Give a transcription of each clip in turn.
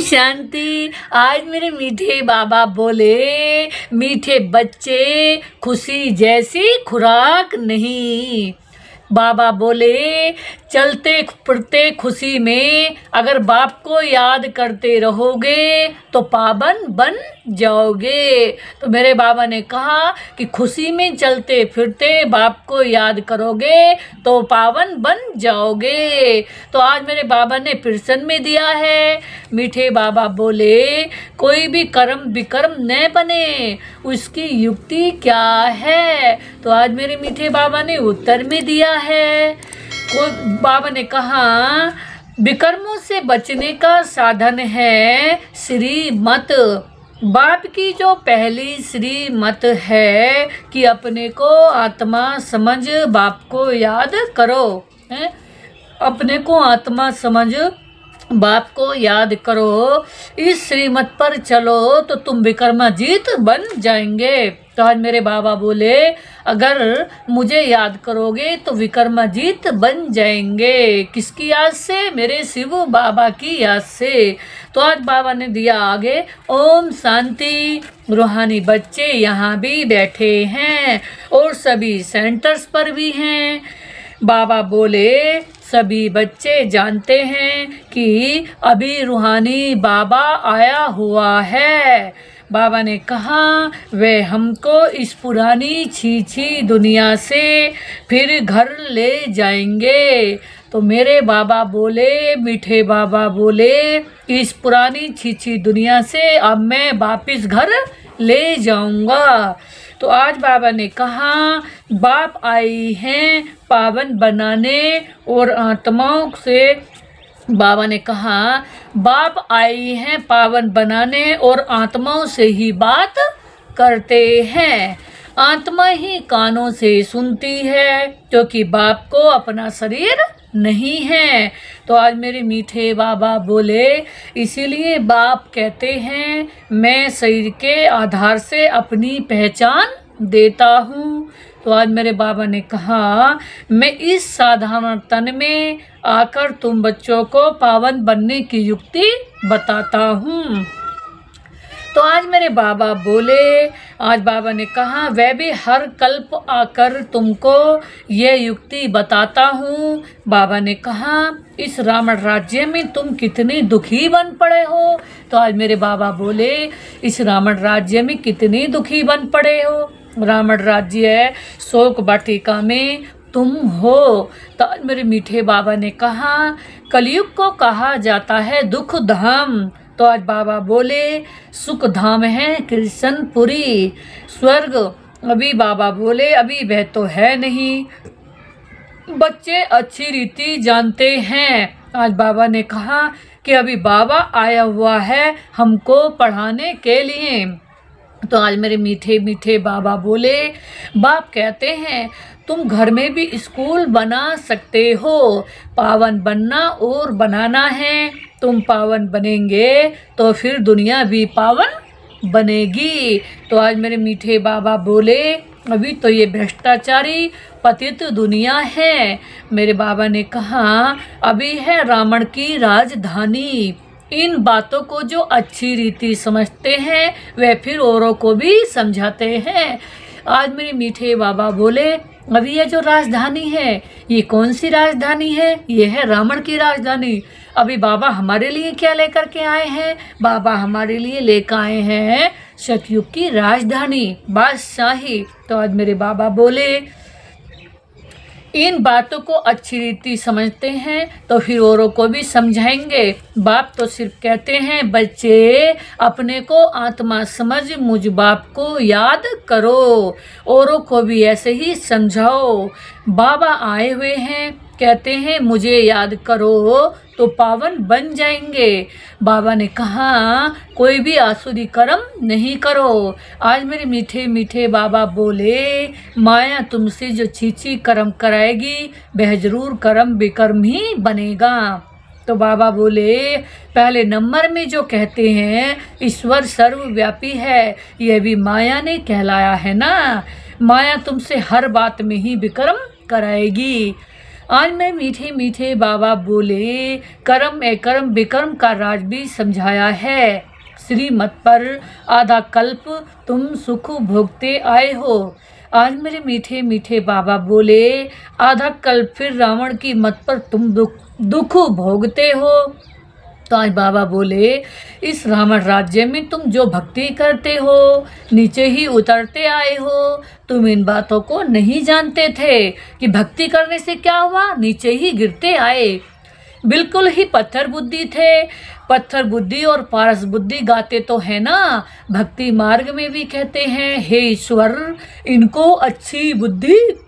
शांति। आज मेरे मीठे बाबा बोले, मीठे बच्चे खुशी जैसी खुराक नहीं। बाबा बोले, चलते फिरते खुशी में अगर बाप को याद करते रहोगे तो पावन बन जाओगे। तो मेरे बाबा ने कहा कि खुशी में चलते फिरते बाप को याद करोगे तो पावन बन जाओगे। तो आज मेरे बाबा ने प्रश्न में दिया है। मीठे बाबा बोले, कोई भी कर्म विकर्म न बने, उसकी युक्ति क्या है? तो आज मेरे मीठे बाबा ने उत्तर में दिया है। बाबा ने कहा, विकर्मों से बचने का साधन है श्रीमत। बाप की जो पहली श्रीमत है कि अपने को आत्मा समझ बाप को याद करो, है? अपने को आत्मा समझ बाप को याद करो। इस श्रीमत पर चलो तो तुम विक्रमाजीत बन जाएंगे। तो आज मेरे बाबा बोले, अगर मुझे याद करोगे तो विक्रमाजीत बन जाएंगे। किसकी याद से? मेरे शिव बाबा की याद से। तो आज बाबा ने दिया आगे, ओम शांति। रूहानी बच्चे यहाँ भी बैठे हैं और सभी सेंटर्स पर भी हैं। बाबा बोले, सभी बच्चे जानते हैं कि अभी रूहानी बाबा आया हुआ है। बाबा ने कहा, वे हमको इस पुरानी छीछी दुनिया से फिर घर ले जाएंगे। तो मेरे बाबा बोले, मीठे बाबा बोले, इस पुरानी छीछी दुनिया से अब मैं वापिस घर ले जाऊंगा। तो आज बाबा ने कहा, बाप आई हैं पावन बनाने और आत्माओं से। बाबा ने कहा, बाप आई हैं पावन बनाने और आत्माओं से ही बात करते हैं। आत्मा ही कानों से सुनती है क्योंकि बाप को अपना शरीर नहीं है। तो आज मेरे मीठे बाबा बोले, इसीलिए बाप कहते हैं, मैं शरीर के आधार से अपनी पहचान देता हूँ। तो आज मेरे बाबा ने कहा, मैं इस साधारण तन में आकर तुम बच्चों को पावन बनने की युक्ति बताता हूँ। तो आज मेरे बाबा बोले, आज बाबा ने कहा, वह भी हर कल्प आकर तुमको ये युक्ति बताता हूँ। बाबा ने कहा, इस रावण राज्य में तुम कितने दुखी बन पड़े हो। तो आज मेरे बाबा बोले, इस रावण राज्य में कितने दुखी बन पड़े हो। रावण राज्य शोक वाटिका में तुम हो। तो आज मेरे मीठे बाबा ने कहा, कलयुग को कहा जाता है दुख धाम। तो आज बाबा बोले, सुख धाम है कृष्णपुरी, स्वर्ग। अभी बाबा बोले, अभी वह तो है नहीं। बच्चे अच्छी रीति जानते हैं। आज बाबा ने कहा कि अभी बाबा आया हुआ है हमको पढ़ाने के लिए। तो आज मेरे मीठे मीठे बाबा बोले, बाप कहते हैं, तुम घर में भी स्कूल बना सकते हो। पावन बनना और बनाना है। तुम पावन बनेंगे तो फिर दुनिया भी पावन बनेगी। तो आज मेरे मीठे बाबा बोले, अभी तो ये भ्रष्टाचारी पतित दुनिया है। मेरे बाबा ने कहा, अभी है रावण की राजधानी। इन बातों को जो अच्छी रीति समझते हैं वे फिर औरों को भी समझाते हैं। आज मेरे मीठे बाबा बोले, अभी ये जो राजधानी है, ये कौन सी राजधानी है? ये है रावण की राजधानी। अभी बाबा हमारे लिए क्या लेकर के आए हैं? बाबा हमारे लिए लेकर आए हैं सतयुग की राजधानी, बादशाही। तो आज मेरे बाबा बोले, इन बातों को अच्छी रीति समझते हैं तो फिर औरों को भी समझाएंगे। बाप तो सिर्फ कहते हैं, बच्चे अपने को आत्मा समझ मुझ बाप को याद करो, औरों को भी ऐसे ही समझाओ। बाबा आए हुए हैं, कहते हैं मुझे याद करो तो पावन बन जाएंगे। बाबा ने कहा, कोई भी आसुरी कर्म नहीं करो। आज मेरे मीठे मीठे बाबा बोले, माया तुमसे जो छीछी कर्म कराएगी वह जरूर कर्म विकर्म ही बनेगा। तो बाबा बोले, पहले नंबर में जो कहते हैं ईश्वर सर्वव्यापी है, यह भी माया ने कहलाया है ना। माया तुमसे हर बात में ही विकर्म कराएगी। आज मैं मीठे मीठे बाबा बोले, कर्म अकर्म विकर्म का राज भी समझाया है। श्रीमत पर आधा कल्प तुम सुख भोगते आए हो। आज मेरे मीठे मीठे बाबा बोले, आधा कल्प फिर रावण की मत पर तुम दुख भोगते हो। तो आज बाबा बोले, इस रावण राज्य में तुम जो भक्ति करते हो नीचे ही उतरते आए हो। तुम इन बातों को नहीं जानते थे कि भक्ति करने से क्या हुआ, नीचे ही गिरते आए। बिल्कुल ही पत्थर बुद्धि थे। पत्थर बुद्धि और पारस बुद्धि गाते तो है ना, भक्ति मार्ग में भी कहते हैं, हे ईश्वर इनको अच्छी बुद्धि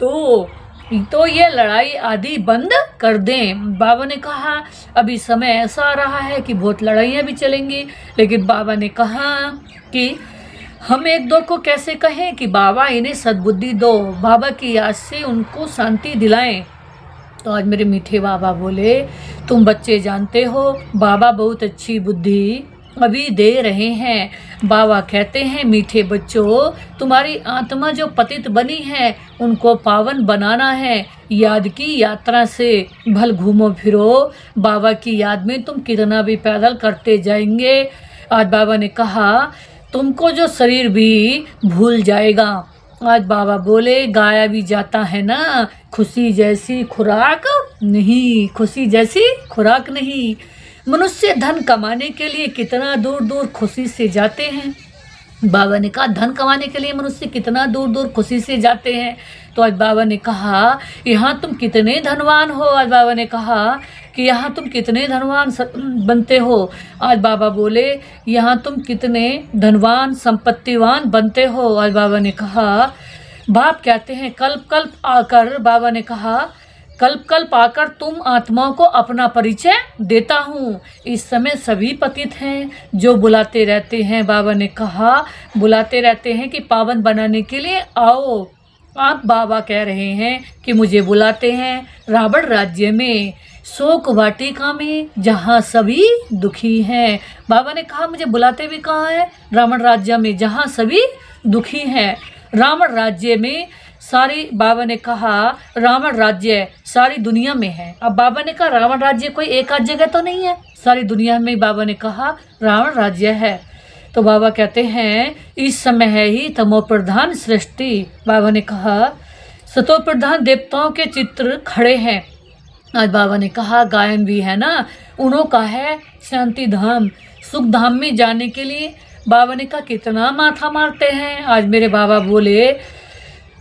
तो ये लड़ाई आदि बंद कर दें। बाबा ने कहा अभी समय ऐसा आ रहा है कि बहुत लड़ाइयाँ भी चलेंगी, लेकिन बाबा ने कहा कि हम एक दो को कैसे कहें कि बाबा इन्हें सद्बुद्धि दो, बाबा की याद से उनको शांति दिलाएं। तो आज मेरे मीठे बाबा बोले, तुम बच्चे जानते हो बाबा बहुत अच्छी बुद्धि अभी दे रहे हैं। बाबा कहते हैं, मीठे बच्चों तुम्हारी आत्मा जो पतित बनी है उनको पावन बनाना है। याद की यात्रा से भल घूमो फिरो, बाबा की याद में तुम कितना भी पैदल करते जाएंगे। आज बाबा ने कहा तुमको जो शरीर भी भूल जाएगा। आज बाबा बोले, गाया भी जाता है ना, खुशी जैसी खुराक नहीं, खुशी जैसी खुराक नहीं। मनुष्य धन कमाने के लिए कितना दूर दूर खुशी से जाते हैं। बाबा ने कहा धन कमाने के लिए मनुष्य कितना दूर दूर खुशी से जाते हैं। तो आज बाबा ने कहा यहाँ तुम कितने धनवान हो। आज बाबा ने कहा कि यहाँ तुम कितने धनवान बनते हो। आज बाबा बोले, यहाँ तुम कितने धनवान संपत्तिवान बनते हो। आज बाबा ने कहा, बाप कहते हैं कल्प कल्प आकर, बाबा ने कहा कल्प कल्प आकर तुम आत्माओं को अपना परिचय देता हूँ। इस समय सभी पतित हैं जो बुलाते रहते हैं। बाबा ने कहा बुलाते रहते हैं कि पावन बनाने के लिए आओ। आप बाबा कह रहे हैं कि मुझे बुलाते हैं रावण राज्य में, शोक वाटिका में, जहाँ सभी दुखी हैं। बाबा ने कहा मुझे बुलाते भी कहाँ है, रावण राज्य में जहाँ सभी दुखी हैं। रावण राज्य में सारी, बाबा ने कहा रावण राज्य सारी दुनिया में है। अब बाबा ने कहा रावण राज्य कोई एक आध जगह तो नहीं है, सारी दुनिया में बाबा ने कहा रावण राज्य है। तो बाबा कहते हैं इस समय है ही तमो प्रधान सृष्टि। बाबा ने कहा सतो प्रधान देवताओं के चित्र खड़े हैं। आज बाबा ने कहा गायन भी है ना, उन्हों का है शांति धाम, सुख धाम में जाने के लिए। बाबा ने कहा कितना माथा मारते हैं। आज मेरे बाबा बोले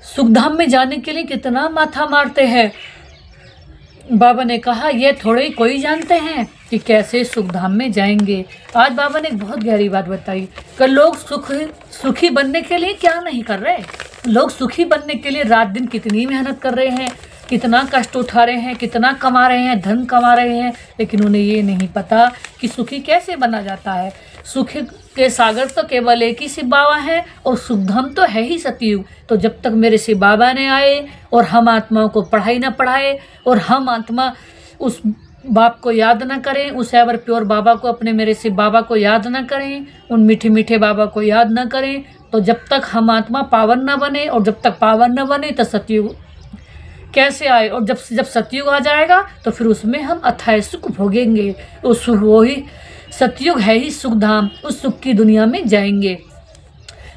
सुखधाम में जाने के लिए कितना माथा मारते हैं। बाबा ने कहा ये थोड़े ही कोई जानते हैं कि कैसे सुखधाम में जाएंगे। आज बाबा ने एक बहुत गहरी बात बताई कि लोग सुखी बनने के लिए क्या नहीं कर रहे। लोग सुखी बनने के लिए रात दिन कितनी मेहनत कर रहे हैं, कितना कष्ट उठा रहे हैं, कितना कमा रहे हैं, धन कमा रहे हैं, लेकिन उन्हें ये नहीं पता कि सुखी कैसे बना जाता है। सुख के सागर तो केवल एक ही शिव बाबा है और सुखधाम तो है ही सतयुग। तो जब तक मेरे शिव बाबा ने आए और हम आत्माओं को पढ़ाई ना पढ़ाए और हम आत्मा उस बाप को याद ना करें, उस एवर प्योर बाबा को, अपने मेरे शिव बाबा को याद ना करें, उन मीठे मीठे बाबा को याद ना करें, तो जब तक हम आत्मा पावन ना बने, और जब तक पावन ना बने तो सतयुग कैसे आए। और जब सतयुग आ जाएगा तो फिर उसमें हम अथाय सुख भोगेंगे। उस वो ही सतयुग है ही सुखधाम, उस सुख की दुनिया में जाएंगे।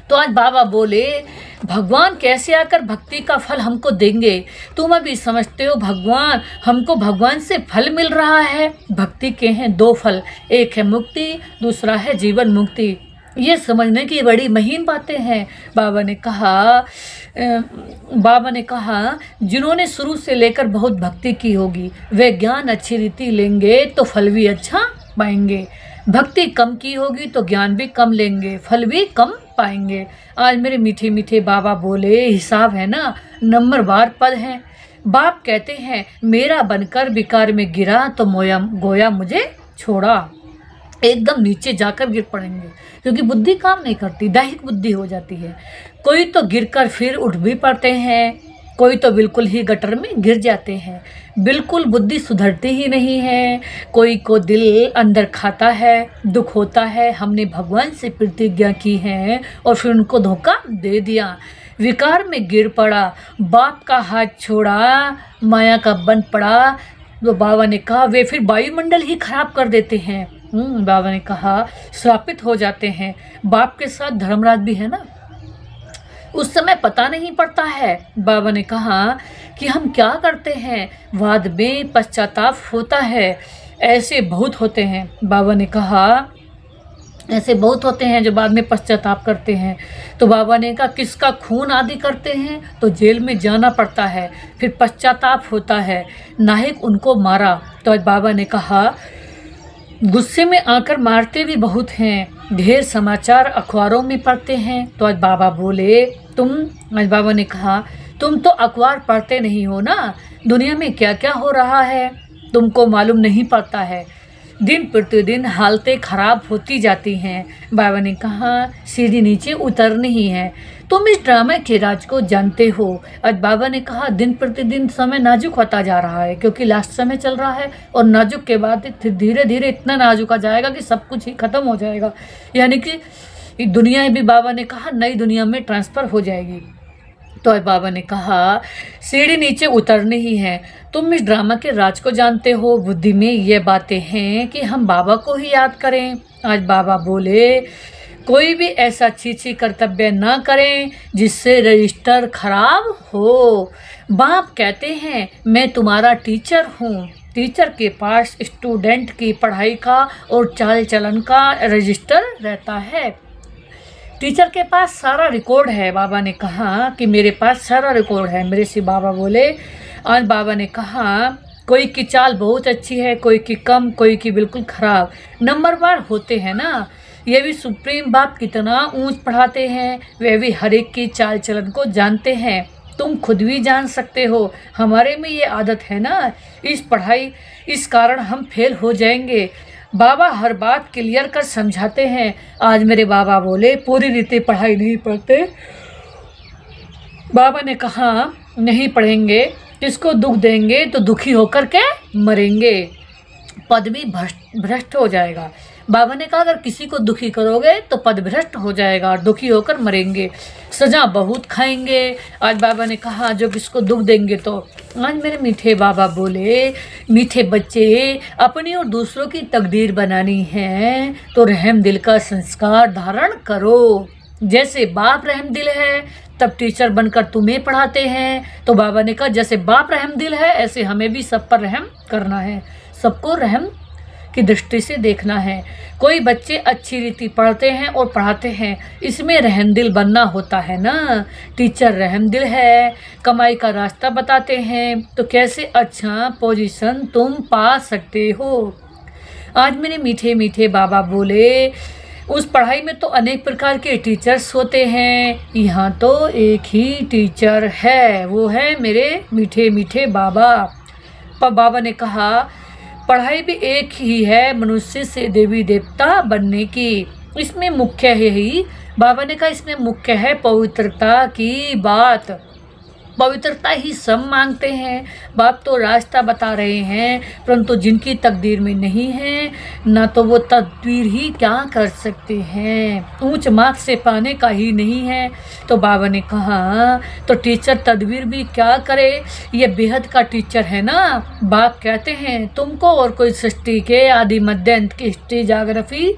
तो आज बाबा बोले भगवान कैसे आकर भक्ति का फल हमको देंगे। तुम अभी समझते हो भगवान, हमको भगवान से फल मिल रहा है। भक्ति के हैं दो फल, एक है मुक्ति, दूसरा है जीवन मुक्ति। ये समझने की बड़ी महीन बातें हैं। बाबा ने कहा जिन्होंने शुरू से लेकर बहुत भक्ति की होगी वे ज्ञान अच्छी रीति लेंगे तो फल भी अच्छा पाएंगे। भक्ति कम की होगी तो ज्ञान भी कम लेंगे, फल भी कम पाएंगे। आज मेरे मीठे मीठे बाबा बोले हिसाब है ना, नंबरवार पद है। बाप कहते हैं मेरा बनकर विकार में गिरा तो गोया मुझे छोड़ा। एकदम नीचे जाकर गिर पड़ेंगे क्योंकि बुद्धि काम नहीं करती, दैहिक बुद्धि हो जाती है। कोई तो गिरकर फिर उठ भी पड़ते हैं, कोई तो बिल्कुल ही गटर में गिर जाते हैं, बिल्कुल बुद्धि सुधरती ही नहीं है। कोई को दिल अंदर खाता है, दुख होता है, हमने भगवान से प्रतिज्ञा की है और फिर उनको धोखा दे दिया, विकार में गिर पड़ा, बाप का हाथ छोड़ा, माया का बन पड़ा। तो बाबा ने कहा वे फिर वायुमंडल ही खराब कर देते हैं। बाबा ने कहा श्रापित हो जाते हैं। बाप के साथ धर्मराज भी है ना, उस समय पता नहीं पड़ता है। बाबा ने कहा कि हम क्या करते हैं, बाद में पश्चाताप होता है। ऐसे बहुत होते हैं। बाबा ने कहा ऐसे बहुत होते हैं जो बाद में पश्चाताप करते हैं। तो बाबा ने कहा किसका खून आदि करते हैं तो जेल में जाना पड़ता है, फिर पश्चाताप होता है। नाहिक उनको मारा। तो आज बाबा ने कहा गुस्से में आकर मारते भी बहुत हैं, ढेर समाचार अखबारों में पढ़ते हैं। तो आज बाबा बोले आज बाबा ने कहा तुम तो अखबार पढ़ते नहीं हो ना, दुनिया में क्या क्या हो रहा है तुमको मालूम नहीं पड़ता है। दिन प्रतिदिन हालतें खराब होती जाती हैं। बाबा ने कहा सीढ़ी नीचे उतरनी ही है, तुम इस ड्रामे के राज को जानते हो। आज बाबा ने कहा दिन प्रतिदिन समय नाजुक होता जा रहा है, क्योंकि लास्ट समय चल रहा है और नाजुक के बाद धीरे धीरे इतना नाजुक आ जाएगा कि सब कुछ ही खत्म हो जाएगा, यानी कि दुनिया भी बाबा ने कहा नई दुनिया में ट्रांसफ़र हो जाएगी। तो आज बाबा ने कहा सीढ़ी नीचे उतरनी ही है, तुम इस ड्रामा के राज को जानते हो। बुद्धि में ये बातें हैं कि हम बाबा को ही याद करें। आज बाबा बोले कोई भी ऐसा छीछी कर्तव्य ना करें जिससे रजिस्टर खराब हो। बाप कहते हैं मैं तुम्हारा टीचर हूँ। टीचर के पास स्टूडेंट की पढ़ाई का और चाल चलन का रजिस्टर रहता है। टीचर के पास सारा रिकॉर्ड है। बाबा ने कहा कि मेरे पास सारा रिकॉर्ड है। मेरे से बाबा बोले। आज बाबा ने कहा कोई की चाल बहुत अच्छी है, कोई की कम, कोई की बिल्कुल ख़राब। नंबरवार होते हैं ना, ये भी सुप्रीम बाप कितना ऊंच पढ़ाते हैं, वे भी हर एक की चाल चलन को जानते हैं। तुम खुद भी जान सकते हो, हमारे में ये आदत है ना, इस पढ़ाई इस कारण हम फेल हो जाएंगे। बाबा हर बात क्लियर कर समझाते हैं। आज मेरे बाबा बोले पूरी रीति पढ़ाई नहीं पढ़ते। बाबा ने कहा नहीं पढ़ेंगे, किसको दुख देंगे तो दुखी होकर के मरेंगे, पद भी भ्रष्ट हो जाएगा। बाबा ने कहा अगर किसी को दुखी करोगे तो पद भ्रष्ट हो जाएगा और दुखी होकर मरेंगे, सजा बहुत खाएंगे। आज बाबा ने कहा जो किसको दुख देंगे तो। आज मेरे मीठे बाबा बोले मीठे बच्चे अपनी और दूसरों की तकदीर बनानी है तो रहम दिल का संस्कार धारण करो। जैसे बाप रहम दिल है तब टीचर बनकर तुम्हें पढ़ाते हैं। तो बाबा ने कहा जैसे बाप रहम दिल है ऐसे हमें भी सब पर रहम करना है, सबको रहम की दृष्टि से देखना है। कोई बच्चे अच्छी रीति पढ़ते हैं और पढ़ाते हैं, इसमें रहमदिल बनना होता है ना। टीचर रहमदिल है, कमाई का रास्ता बताते हैं तो कैसे अच्छा पोजीशन तुम पा सकते हो। आज मेरे मीठे मीठे बाबा बोले उस पढ़ाई में तो अनेक प्रकार के टीचर्स होते हैं, यहाँ तो एक ही टीचर है, वो है मेरे मीठे मीठे बाबा। पर बाबा ने कहा पढ़ाई भी एक ही है मनुष्य से देवी देवता बनने की। इसमें मुख्य है ही, बाबा ने कहा इसमें मुख्य है पवित्रता की बात। पवित्रता ही सब मांगते हैं। बाप तो रास्ता बता रहे हैं, परंतु जिनकी तकदीर में नहीं है ना तो वो तदबीर ही क्या कर सकते हैं। ऊंच मार्क्स से पाने का ही नहीं है। तो बाबा ने कहा तो टीचर तदबीर भी क्या करे, ये बेहद का टीचर है ना। बाप कहते हैं तुमको और कोई सृष्टि के आदि मध्य अंत की हिस्ट्री जाग्राफी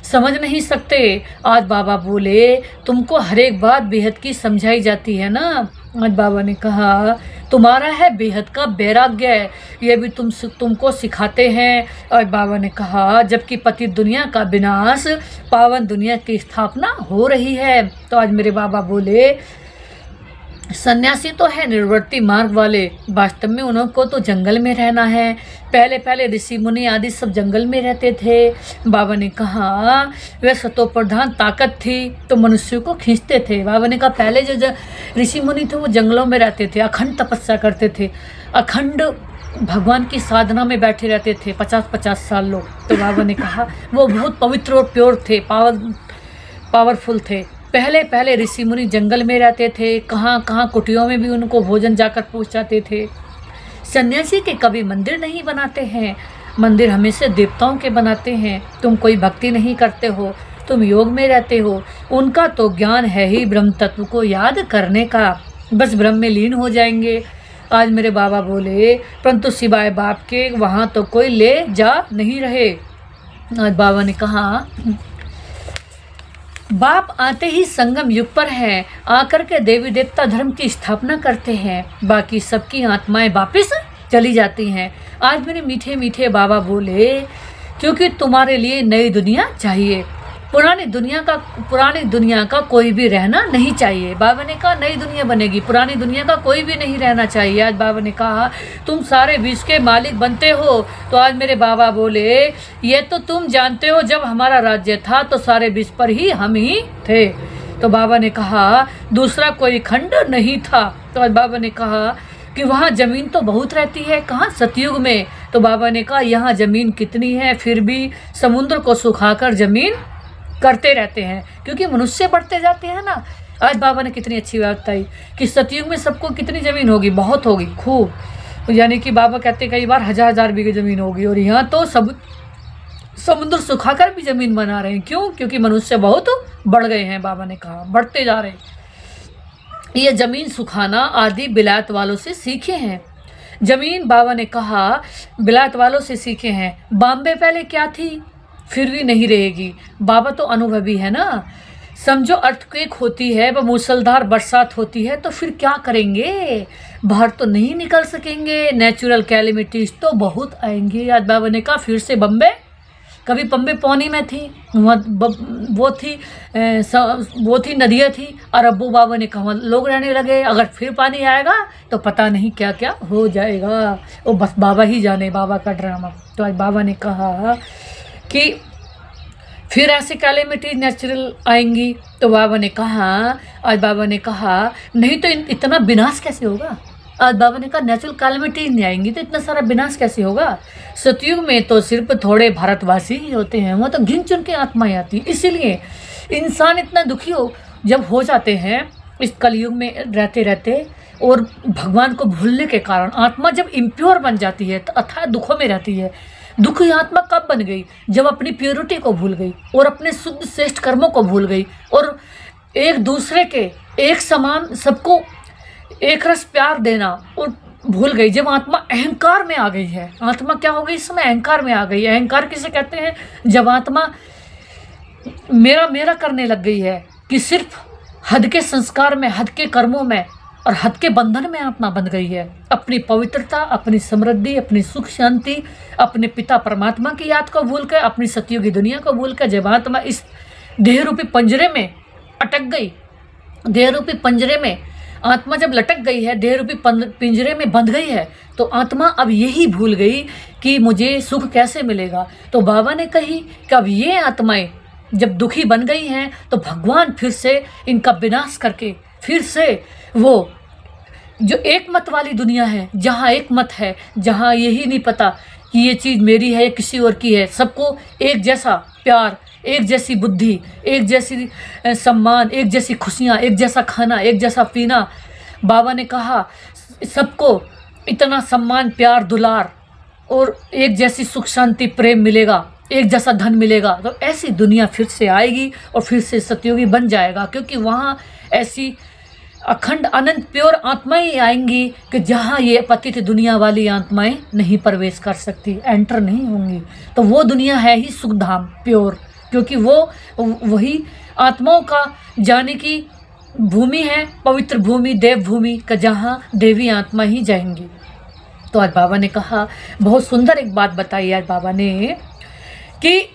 समझ नहीं सकते। आज बाबा बोले तुमको हर एक बात बेहद की समझाई जाती है ना। आज बाबा ने कहा तुम्हारा है बेहद का वैराग्य, ये भी तुमको सिखाते हैं। और बाबा ने कहा जबकि पतित दुनिया का विनाश पावन दुनिया की स्थापना हो रही है। तो आज मेरे बाबा बोले सन्यासी तो है निर्वर्ती मार्ग वाले, वास्तव में उनको तो जंगल में रहना है। पहले पहले ऋषि मुनि आदि सब जंगल में रहते थे। बाबा ने कहा वह सतो प्रधान ताकत थी तो मनुष्य को खींचते थे। बाबा ने कहा पहले जो ऋषि मुनि थे वो जंगलों में रहते थे, अखंड तपस्या करते थे, अखंड भगवान की साधना में बैठे रहते थे 50-50 साल लोग। तो बाबा ने कहा वो बहुत पवित्र और प्योर थे, पावरफुल थे। पहले पहले ऋषि मुनि जंगल में रहते थे, कहाँ कहाँ कुटियों में भी उनको भोजन जाकर पहुँचाते थे। सन्यासी के कभी मंदिर नहीं बनाते हैं, मंदिर हमेशा देवताओं के बनाते हैं। तुम कोई भक्ति नहीं करते हो, तुम योग में रहते हो। उनका तो ज्ञान है ही ब्रह्म तत्व को याद करने का, बस ब्रह्म में लीन हो जाएंगे। आज मेरे बाबा बोले, परंतु सिवाय बाप के वहाँ तो कोई ले जा नहीं रहे। आज बाबा ने कहा, बाप आते ही संगम युग पर हैं, आकर के देवी देवता धर्म की स्थापना करते हैं, बाकी सबकी आत्माएं वापिस चली जाती हैं। आज मेरे मीठे मीठे बाबा बोले, क्योंकि तुम्हारे लिए नई दुनिया चाहिए, पुरानी दुनिया का कोई भी रहना नहीं चाहिए। बाबा ने कहा नई दुनिया बनेगी, पुरानी दुनिया का कोई भी नहीं रहना चाहिए। आज बाबा ने कहा तुम सारे विश्व के मालिक बनते हो। तो आज मेरे बाबा बोले, ये तो तुम जानते हो, जब हमारा राज्य था तो सारे विश्व पर ही हम ही थे। तो बाबा ने कहा दूसरा कोई खंड नहीं था। तो आज बाबा ने कहा कि वहाँ ज़मीन तो बहुत रहती है, कहाँ सतयुग में। तो बाबा ने कहा यहाँ ज़मीन कितनी है, फिर भी समुद्र को सुखाकर ज़मीन करते रहते हैं, क्योंकि मनुष्य बढ़ते जाते हैं ना। आज बाबा ने कितनी अच्छी बात बताई कि सतयुग में सबको कितनी ज़मीन होगी, बहुत होगी, खूब। यानी कि बाबा कहते कई बार 1000 बीघे ज़मीन होगी, और यहाँ तो समुद्र सुखाकर भी ज़मीन बना रहे हैं। क्यों? क्योंकि मनुष्य बहुत बढ़ गए हैं। बाबा ने कहा बढ़ते जा रहे हैं। ये ज़मीन सुखाना आदि बिलायत वालों से सीखे हैं। ज़मीन बाबा ने कहा बिलायत वालों से सीखे हैं। बॉम्बे पहले क्या थी, फिर भी नहीं रहेगी। बाबा तो अनुभवी है ना। समझो अर्थक्वेक होती है, वह मूसलधार बरसात होती है, तो फिर क्या करेंगे, बाहर तो नहीं निकल सकेंगे। नेचुरल कैलेमिटीज तो बहुत आएंगे। आज बाबा ने कहा फिर से बम्बे, कभी बम्बे पौनी में थी, वो थी नदियाँ थी, और अब्बू बाबा ने कहा लोग रहने लगे। अगर फिर पानी आएगा तो पता नहीं क्या क्या हो जाएगा। वो बस बाबा ही जाने, बाबा का ड्रामा। तो आज बाबा ने कहा कि फिर ऐसे कैलेमिटीज नेचुरल आएंगी। तो बाबा ने कहा, आज बाबा ने कहा नहीं तो इतना विनाश कैसे होगा। आज बाबा ने कहा नेचुरल कैलेमिटीज नहीं आएंगी तो इतना सारा विनाश कैसे होगा। सतयुग में तो सिर्फ थोड़े भारतवासी ही होते हैं, वहाँ तो गिन चुन के आत्माएं आती। इसीलिए इंसान इतना दुखी जब हो जाते हैं इस कलयुग में रहते रहते, और भगवान को भूलने के कारण आत्मा जब इम्प्योर बन जाती है तो अथाह दुखों में रहती है। दुखी आत्मा कब बन गई, जब अपनी प्योरिटी को भूल गई और अपने शुद्ध श्रेष्ठ कर्मों को भूल गई, और एक दूसरे के एक समान सबको एक रस प्यार देना और भूल गई। जब आत्मा अहंकार में आ गई है, आत्मा क्या हो गई इस समय, अहंकार में आ गई है। अहंकार किसे कहते हैं, जब आत्मा मेरा मेरा करने लग गई है, कि सिर्फ हद के संस्कार में, हद के कर्मों में और हद के बंधन में आत्मा बंध गई है। अपनी पवित्रता, अपनी समृद्धि, अपनी सुख शांति, अपने पिता परमात्मा की याद को भूल कर, अपनी सतयुगी दुनिया को भूल कर, जब आत्मा इस देह रूपी पंजरे में अटक गई, देह रूपी पंजरे में आत्मा जब लटक गई है, देह रूपी पिंजरे में बंध गई है, तो आत्मा अब यही भूल गई कि मुझे सुख कैसे मिलेगा। तो बाबा ने कही कि अब ये आत्माएं जब दुखी बन गई हैं तो भगवान फिर से इनका विनाश करके, फिर से वो जो एक मत वाली दुनिया है, जहाँ एक मत है, जहाँ यही नहीं पता कि ये चीज़ मेरी है या किसी और की है, सबको एक जैसा प्यार, एक जैसी बुद्धि, एक जैसी सम्मान, एक जैसी खुशियाँ, एक जैसा खाना, एक जैसा पीना। बाबा ने कहा सबको इतना सम्मान, प्यार, दुलार और एक जैसी सुख शांति प्रेम मिलेगा, एक जैसा धन मिलेगा, तो ऐसी दुनिया फिर से आएगी और फिर से सतयुगी बन जाएगा। क्योंकि वहाँ ऐसी अखंड अनंत प्योर आत्माएं आएंगी कि जहाँ ये पतित दुनिया वाली आत्माएं नहीं प्रवेश कर सकती, एंटर नहीं होंगी। तो वो दुनिया है ही सुखधाम प्योर, क्योंकि वो वही आत्माओं का जाने की भूमि है, पवित्र भूमि, देव भूमि का, जहाँ देवी आत्मा ही जाएंगी। तो आज बाबा ने कहा, बहुत सुंदर एक बात बताई आज बाबा ने, कि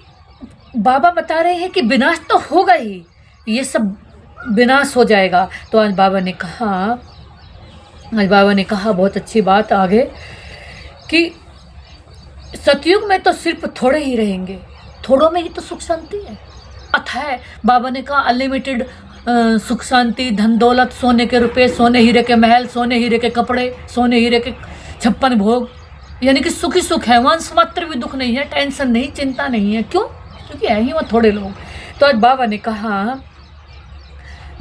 बाबा बता रहे हैं कि विनाश तो होगा ही, ये सब विनाश हो जाएगा। तो आज बाबा ने कहा बहुत अच्छी बात आगे, कि सतयुग में तो सिर्फ थोड़े ही रहेंगे, थोड़ों में ही तो सुख शांति है, अथाह। बाबा ने कहा अनलिमिटेड सुख शांति, धन दौलत, सोने के रुपए, सोने हीरे के महल, सोने हीरे के कपड़े, सोने हीरे के 56 भोग, यानी कि सुख ही सुख है, वंश मात्र भी दुख नहीं है, टेंशन नहीं, चिंता नहीं है। क्यों? क्योंकि है ही वो थोड़े लोग। तो आज बाबा ने कहा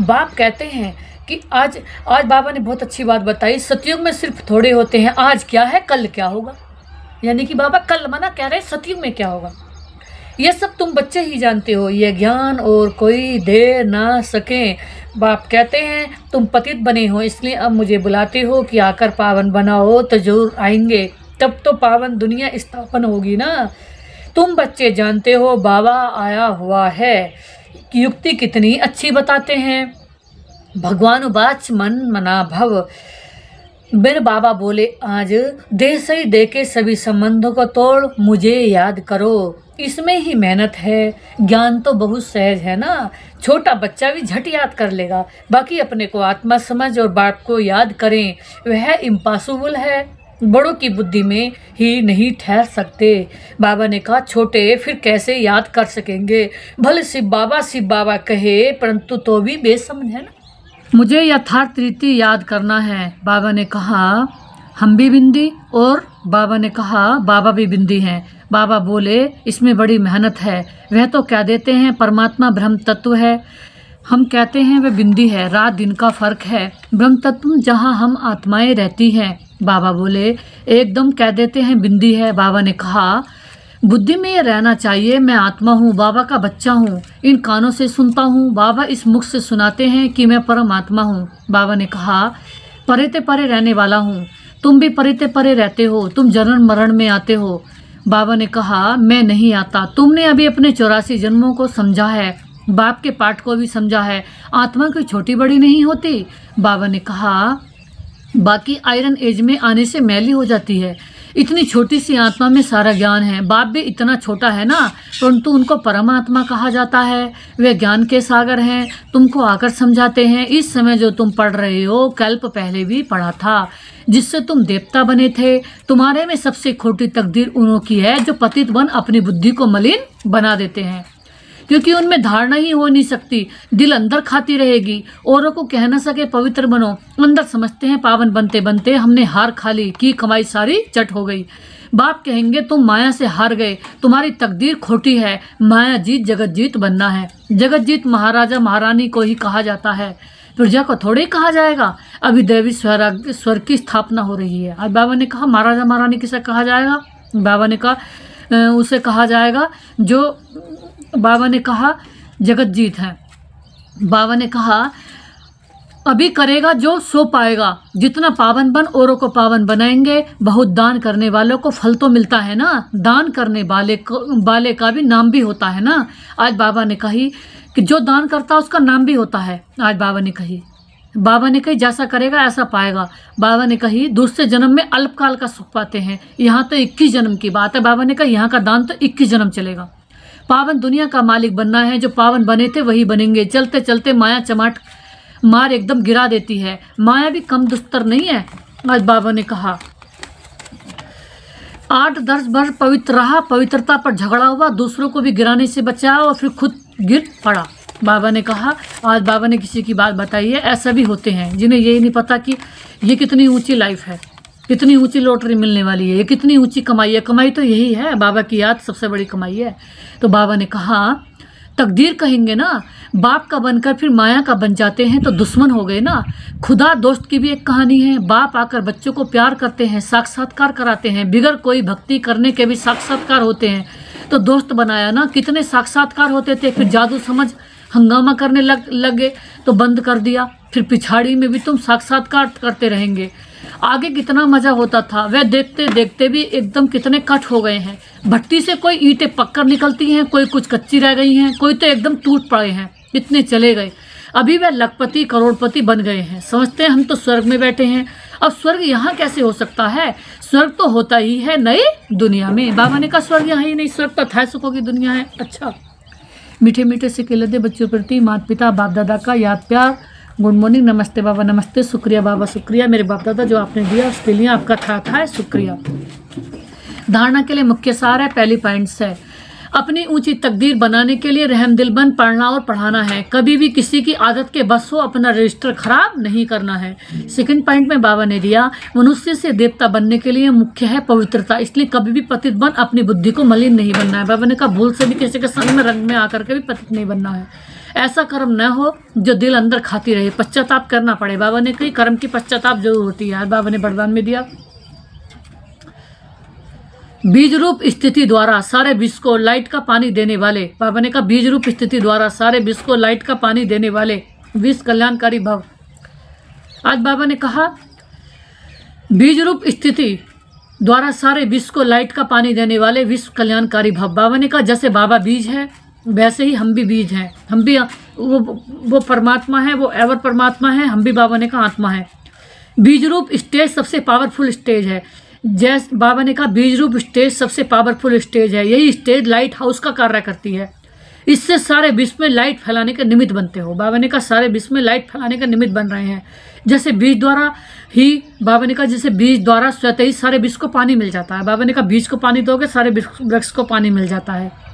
बाप कहते हैं कि आज बाबा ने बहुत अच्छी बात बताई, सतयुग में सिर्फ थोड़े होते हैं, आज क्या है कल क्या होगा। यानी कि बाबा कल मना कह रहे सतयुग में क्या होगा ये सब तुम बच्चे ही जानते हो, ये ज्ञान और कोई दे ना सके। बाप कहते हैं तुम पतित बने हो इसलिए अब मुझे बुलाते हो कि आकर पावन बनाओ, तो जरूर आएंगे, तब तो पावन दुनिया स्थापन होगी ना। तुम बच्चे जानते हो बाबा आया हुआ है, युक्ति कितनी अच्छी बताते हैं। भगवान बाच मन मना भव। मेरे बाबा बोले आज देह से दे के सभी संबंधों को तोड़ मुझे याद करो, इसमें ही मेहनत है। ज्ञान तो बहुत सहज है ना, छोटा बच्चा भी झट याद कर लेगा, बाकी अपने को आत्मा समझ और बाप को याद करें वह इम्पॉसिबल है, बड़ों की बुद्धि में ही नहीं ठहर सकते। बाबा ने कहा छोटे फिर कैसे याद कर सकेंगे, भले शिव बाबा कहे परंतु तो भी बेसमझ है ना, मुझे यथार्थ रीति याद करना है। बाबा ने कहा हम भी बिंदी, और बाबा ने कहा बाबा भी बिंदी हैं। बाबा बोले इसमें बड़ी मेहनत है, वह तो कह देते हैं परमात्मा ब्रह्म तत्व है, हम कहते हैं वह बिंदी है, रात दिन का फर्क है। ब्रह्म तत्व जहाँ हम आत्माएं रहती हैं, बाबा बोले एकदम कह देते हैं बिंदी है। बाबा ने कहा बुद्धि में ये रहना चाहिए मैं आत्मा हूँ, बाबा का बच्चा हूँ, इन कानों से सुनता हूँ, बाबा इस मुख से सुनाते हैं कि मैं परमात्मा हूँ। बाबा ने कहा परे ते परे रहने वाला हूँ, तुम भी परे ते परे रहते हो, तुम जन्म मरण में आते हो। बाबा ने कहा मैं नहीं आता, तुमने अभी अपने 84 जन्मों को समझा है, बाप के पाठ को भी समझा है, आत्मा कोई छोटी बड़ी नहीं होती। बाबा ने कहा बाकी आयरन एज में आने से मैली हो जाती है, इतनी छोटी सी आत्मा में सारा ज्ञान है। बाप भी इतना छोटा है ना, परंतु उनको परमात्मा कहा जाता है, वे ज्ञान के सागर हैं, तुमको आकर समझाते हैं। इस समय जो तुम पढ़ रहे हो कल्प पहले भी पढ़ा था, जिससे तुम देवता बने थे। तुम्हारे में सबसे खोटी तकदीर उन्हों की है जो पतित बन अपनी बुद्धि को मलिन बना देते हैं, क्योंकि उनमें धारणा ही हो नहीं सकती, दिल अंदर खाती रहेगी, औरों को कह न सके पवित्र बनो, अंदर समझते हैं पावन बनते बनते हमने हार खा ली, की कमाई सारी चट हो गई। बाप कहेंगे तुम माया से हार गए, तुम्हारी तकदीर खोटी है, माया जीत जगत जीत बनना है। जगत जीत महाराजा महारानी को ही कहा जाता है, प्रजा को थोड़े ही कहा जाएगा। अभी देवी स्वर्ग की स्थापना हो रही है। आज बाबा ने कहा महाराजा महारानी किसे कहा जाएगा, बाबा ने कहा उसे कहा जाएगा जो, बाबा ने कहा जगत जीत है। बाबा ने कहा अभी करेगा जो सो पाएगा, जितना पावन बन औरों को पावन बनाएंगे। बहुत दान करने वालों को फल तो मिलता है ना, दान करने वाले का भी नाम भी होता है ना। आज बाबा ने कही कि जो दान करता है उसका नाम भी होता है। आज बाबा ने कही जैसा करेगा ऐसा पाएगा। बाबा ने कही दूसरे जन्म में अल्पकाल का सुख पाते हैं, यहाँ तो 21 जन्म की बात है। बाबा ने कहा यहाँ का दान तो 21 जन्म चलेगा। पावन दुनिया का मालिक बनना है, जो पावन बने थे वही बनेंगे। चलते चलते माया चमाट मार एकदम गिरा देती है, माया भी कम दुस्तर नहीं है। आज बाबा ने कहा 8-10 वर्ष पवित्र रहा, पवित्रता पर झगड़ा हुआ, दूसरों को भी गिराने से बचाया और फिर खुद गिर पड़ा। बाबा ने कहा आज बाबा ने किसी की बात बताई है, ऐसा भी होते हैं जिन्हें यही नहीं पता कि ये कितनी ऊंची लाइफ है, कितनी ऊंची लॉटरी मिलने वाली है, ये कितनी ऊंची कमाई है। कमाई तो यही है, बाबा की याद सबसे बड़ी कमाई है। तो बाबा ने कहा तकदीर कहेंगे ना, बाप का बनकर फिर माया का बन जाते हैं तो दुश्मन हो गए ना। खुदा दोस्त की भी एक कहानी है। बाप आकर बच्चों को प्यार करते हैं, साक्षात्कार कराते हैं, बिगर कोई भक्ति करने के भी साक्षात्कार होते हैं। तो दोस्त बनाया ना, कितने साक्षात्कार होते थे, फिर जादू समझ हंगामा करने लगे तो बंद कर दिया। फिर पिछाड़ी में भी तुम साक्षात्कार करते रहेंगे। आगे कितना मजा होता था, वह देखते देखते भी एकदम कितने कट हो गए हैं। भट्टी से कोई ईंटें पककर निकलती हैं, कोई कुछ कच्ची रह गई हैं, कोई तो एकदम टूट पड़े हैं, इतने चले गए। अभी वह लखपति करोड़पति बन गए हैं, समझते हैं हम तो स्वर्ग में बैठे हैं। अब स्वर्ग यहाँ कैसे हो सकता है, स्वर्ग तो होता ही है नई दुनिया में। बाबा ने कहा स्वर्ग यहाँ ही नहीं, स्वर्ग तो अथाह सुखों की दुनिया है। अच्छा, मीठे मीठे से खिलते बच्चों प्रति माता पिता बाप दादा का याद प्यार। गुड मॉर्निंग, नमस्ते बाबा, नमस्ते, शुक्रिया बाबा, शुक्रिया मेरे बाप दादा जो आपने दिया उसके लिए आपका था शुक्रिया। धारणा के लिए मुख्य सार है, पहली पॉइंट्स है अपनी ऊंची तकदीर बनाने के लिए रहमदिल पढ़ना और पढ़ाना है। कभी भी किसी की आदत के बस हो अपना रजिस्टर खराब नहीं करना है। सेकंड पॉइंट में बाबा ने दिया, मनुष्य से देवता बनने के लिए मुख्य है पवित्रता, इसलिए कभी भी पतित बन अपनी बुद्धि को मलिन नहीं बनना है। बाबा ने कहा भूल से भी किसी के संग में रंग में आकर के भी पतित नहीं बनना है। ऐसा कर्म न हो जो दिल अंदर खाती रहे, पश्चाताप करना पड़े। बाबा ने कही कर्म की पश्चाताप जरूर होती है। बाबा ने वरदान में दिया, बीज रूप स्थिति द्वारा सारे विश्व को लाइट का पानी देने वाले। बाबा ने कहा बीज रूप स्थिति द्वारा सारे विश्व को लाइट का पानी देने वाले विश्व कल्याणकारी भव। आज बाबा ने कहा बीज रूप स्थिति द्वारा सारे विश्व को लाइट का पानी देने वाले विश्व कल्याणकारी भव। बाबा ने कहा जैसे बाबा बीज है वैसे ही हम भी बीज हैं, हम भी वो परमात्मा है, वो एवर परमात्मा है, हम भी बाबा ने कहा आत्मा है। बीज रूप स्टेज सबसे पावरफुल स्टेज है। जैसे बाबा ने कहा बीज रूप स्टेज सबसे पावरफुल स्टेज है, यही स्टेज लाइट हाउस का कार्य करती है। इससे सारे विश्व में लाइट फैलाने के निमित्त बनते हो। बाबा ने कहा सारे विश्व में लाइट फैलाने का निमित्त बन रहे हैं। जैसे बीज द्वारा ही, बाबा ने कहा जैसे बीज द्वारा स्वतः ही सारे विश्व को पानी मिल जाता है। बाबा ने कहा बीज को पानी दोगे सारे वृक्ष को पानी मिल जाता है।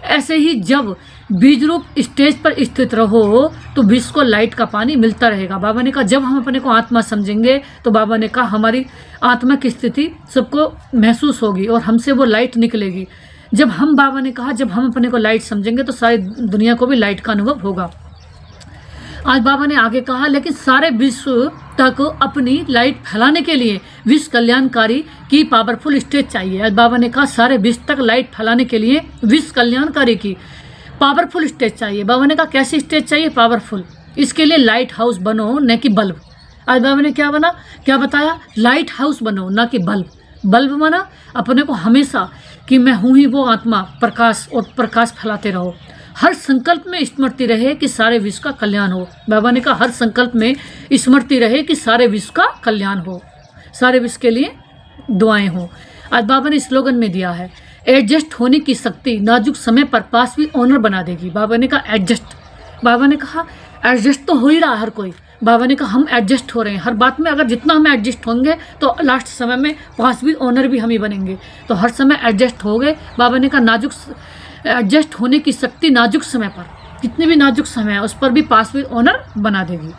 ऐसे ही जब बीज रूप स्टेज पर स्थित रहो तो विश्व को लाइट का पानी मिलता रहेगा। बाबा ने कहा जब हम अपने को आत्मा समझेंगे तो बाबा ने कहा हमारी आत्मा की स्थिति सबको महसूस होगी और हमसे वो लाइट निकलेगी। जब हम, बाबा ने कहा जब हम अपने को लाइट समझेंगे तो सारी दुनिया को भी लाइट का अनुभव होगा। आज बाबा ने आगे कहा लेकिन सारे विश्व तक अपनी लाइट फैलाने के लिए विश्व कल्याणकारी की पावरफुल स्टेज चाहिए। आज बाबा ने कहा सारे विश्व तक लाइट फैलाने के लिए विश्व कल्याणकारी की पावरफुल स्टेज चाहिए। बाबा ने कहा कैसी स्टेज चाहिए? पावरफुल। इसके लिए लाइट हाउस बनो न कि बल्ब। आज बाबा ने क्या बताया? लाइट हाउस बनो ना कि बल्ब। बल्ब माना अपने को हमेशा कि मैं हूँ ही वो आत्मा, प्रकाश, और प्रकाश फैलाते रहो। हर संकल्प में स्मृति रहे कि सारे विश्व का कल्याण हो। बाबा ने कहा हर संकल्प में स्मृति रहे कि सारे विश्व का कल्याण हो, सारे विश्व के लिए दुआएं हो। आज बाबा ने स्लोगन में दिया है एडजस्ट होने की शक्ति नाजुक समय पर पास भी ऑनर बना देगी। बाबा ने कहा एडजस्ट। बाबा ने कहा एडजस्ट तो हो ही रहा हर कोई। बाबा ने कहा हम एडजस्ट हो रहे हैं हर बात में। अगर जितना हम एडजस्ट होंगे तो लास्ट समय में पास भी ऑनर भी हम ही बनेंगे। तो हर समय एडजस्ट हो गए। बाबा ने कहा नाजुक एडजस्ट होने की शक्ति नाजुक समय पर, जितने भी नाजुक समय है उस पर भी पास भी ऑनर बना देगी।